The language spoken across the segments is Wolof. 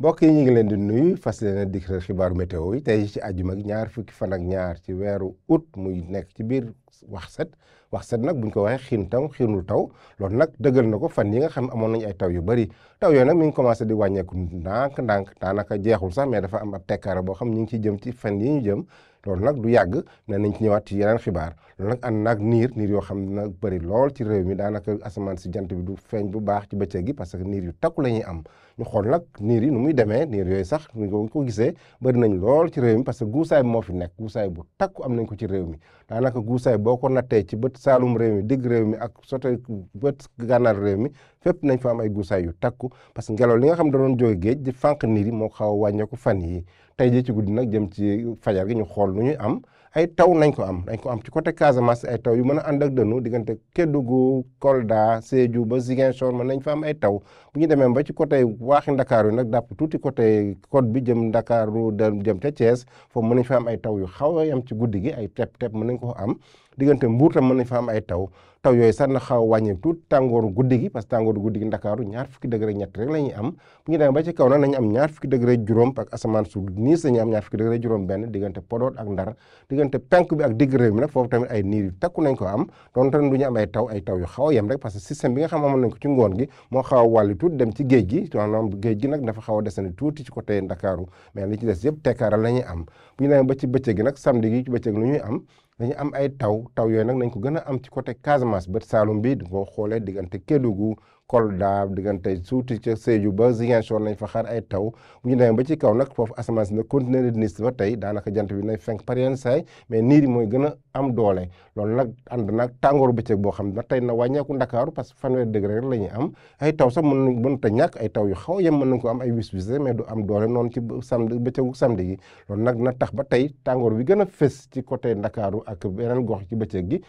mbokk yi ñu ngi leen di nuyu fas leen dikk xibaaru météo yi tey ci àjjuma gi ñaar fukki fan ak ñaar ci weeru août muy nekk ci biir wax set nag buñ ko waxee xiinul taw loolu nag dëggal na ko fan yi nga xam amoon nañu ay taw yu bëri taw yooyu nag mi ngi commencé di wàññeeku ndànk daanaka jeexul sax mais dafa am ab tekkaara boo xam ñu ngi ciy jëm ci fan yi ñu jëm loolu nag du yàgg ne nañ ci ñëwaat ci yeneen xibaar loolu nag ànd naag niir yoo xam ne nag bëri lool ci réew mi daanaka asamaan si jant bi du feeñ bu baax ci bëccëg gi parce que niir yu takku la ñuy am ñu xool nag niir yi nu muy demee niir yooyu sax ñu ko gisee bëri nañ lool ci réew mi parce que guusaay bi moo fi nekk guusaay bu takku am nañ ko ci réew mi daanaka guusaay boo ko nattee ci bët saalum réew mi digg réew mi ak sote bët gànnaar réew mi fépp nañ fa am ay guusaay yu takku parce que ngelaw li nga xam da doon jóge géej di fànq niir yi moo xaw a wàññeeku fan yi tey jii ci guddi nag jëm ci fajar gi ñu xool nu ñuy am ay taw nañ ko am ci côté Casamance ay taw yu mën a ànd ak dënnu diggante Kédougou Kolda Sédhiou ba Ziguinchor mën nañ fa am ay taw bu ñu demee ba ci côté waaxi Ndakaaru yi nag dàpp tuuti côté côte bi jëm Ndakaaru jëm ca Thiès foofu mën nañ fa am ay taw yu xaw a yam ci guddi gi ay tepp mën nañ ko am diggante Mbuur tam mën nañ fa am ay taw yooyu sax na xaw a wàññi tuuti tàngooru guddi gi parce que tàngooru guddi gi Ndakaaru ñaar fukki degré ñett rek la ñuy am bu ñu demee ba ci kaw nag nañu am ñaar fukki degré juróom ak asamaan su niis lañuy am ñaar fukki degré juróom benn diggante Podor ak Ndar diggante penk bi ak digg réew mi nag foofu tamit ay niir yu takku nañ ko am donte du ñu am ay taw yu xaw a yem rek parce que système bi nga xam amoon nañ ko ci ngoon gi moo xaw a wàlli tuuti dem ci géej gi maanaam géej gi nag dafa xaw a desandi tuuti ci côté Ndakaaru mais li ci des yëpp tekkaaral la ñuy am bu ñu demee ba ci bëccëg gi nag samedi gi ci bëccëg lu ñuy am dañu am ay taw yooyu nag nañ ko gën a am ci côté Casamance bët Saalum bi di ko xoolee diggante Kédougou Kolda diggante suuti ca Sédhiou ba Ziguinchor nañ fa xaar ay taw bu ñu demee ba ci kaw nag foofu asamaan si nag continuer di niis ba tey daanaka jant bi nay fenk par yenn saay mais niir yi mooy gën a am doole loolu nag ànd nag tàngooru bëccëg boo xam ne tey na wàññeeku Ndakaaru parce que fanweeri degré rek la ñuy am ay taw sax mënut a ñàkk ay taw yu xaw a yem mën nañ ko am ay wis mais du am doole noonu ci samedi bëccëgu samedi gi loolu nag na tax ba tey tàngoor bi gën a fës ci côté Ndakaaru ak beneen gox ci bëccëg gi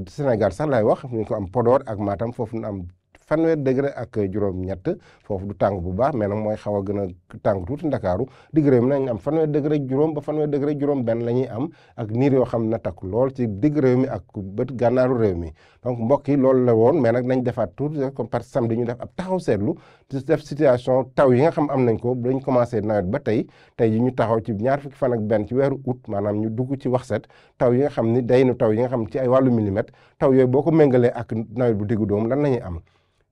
Sénégal sax laay wax ñu ko am Podor ak Matam foofu na am fanweer degré ak juróom-ñett foofu du tàng bu baax mais nag mooy xaw a gën a tàng tuuti Ndakaaru digg réew mi nañ am fanweer degré juróom ba fanweer degré juróom benn la ñuy am ak niir yoo xam ne na takk lool ci digg réew mi ak bët gànnaaru réew mi donc mbokk yi loolu la woon mais nag nañ defaat tuuti comme par samedi ñu def ab taxaw seetlu di def situation taw yi nga xam am nañ ko dañ commencé nawet ba tey ji ñu taxaw ci ñaar fukki fan ak benn ci weeru août maanaam ñu dugg ci wax set taw yi nga xam ni day nu taw yi nga xam ci ay wàllu millimètre taw yooyu boo ko méngalee ak nawet bu diggu doom lan la ñuy am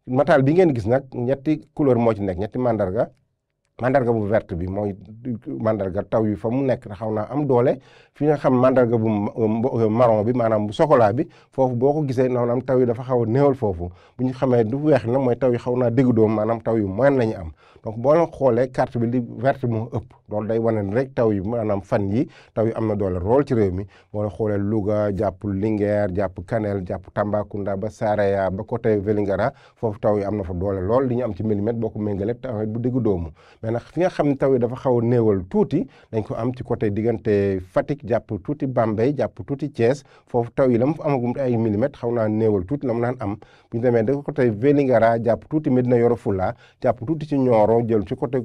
nataal bi ngeen gis nag ñetti couleur moo ci nekk ñetti mandarga bu verte bi mooy mandarga taw yi fa mu nekk xaw naa am doole fi nga xam mandarga bu marron bi maanaam bu chocolat bi foofu boo ko gisee maanaam taw yi dafa xaw a néewal foofu bu ñu xamee du weex na mooy taw yi xaw naa diggu doom maanaam taw yu moyen la ñu am donc boo leen xoolee carte bi li verte moo ëpp loolu day wane ne rek taw yi maanaam fan yi taw yi am na doole rool ci réew mi boo leen xoolee Louga jàpp Linguère jàpp Kanel jàpp Tambacounda ba Saraya ba côté Vélingara foofu taw yi am na fa doole lool li ñu am ci millimètre boo ko méngalee taw bu diggu doomu mais nag fi nga xam ne taw yi dafa xaw a néewal tuuti dañ ko am ci côté diggante Fatick jàpp tuuti Bambey jàpp tuuti Thiès foofu taw yi la mu amagum ay millimètres xaw naa néewal tuuti la mu naan am bu ñu demee da côté Vélingara jàpp tuuti Médina Yoro Foulah jàpp tuuti ci Nioro jël ci côté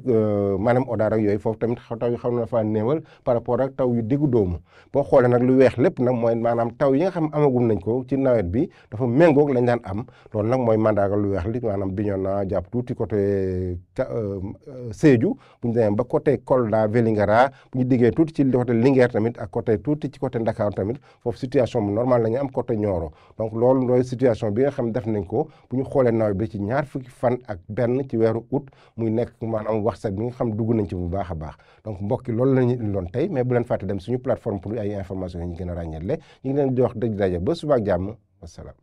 maanaam Odar ak yooyu foofu tamit taw yi xaw na faa néewal par rapport ak taw yu diggu doomu boo xoolee nag lu weex lépp nag mooy maanaam taw yi nga xam amagum nañ ko ci nawet bi dafa méngoog lañ daan am loolu nag mooy mandarga lu weex li maanaam Bignona jàpp tuuti côté Sédhiou bu ñu demee ba côté Kolda Vélingara bu ñu diggee tuuti ci côté Linguère tamit ak côté tuuti ci côté Ndakaaru tamit foofu situation bu normal la ñu am côté Nioro donc loolu mooy situation bi nga xam def nañ ko bu ñu xoolee nawet bi ci ñaar fukki fan ak benn ci weeru août muy nekk maanaam wax set bi nga xam dugg nañ ci bu baax a baax donc mbokki loolu la ñu doon tey mais bu leen fàtte dem suñu plateforme pour ay information yi ñu gën a ràññeele ñu ngi leen di wax dëgg daje ba suba ak jàmm wasalaam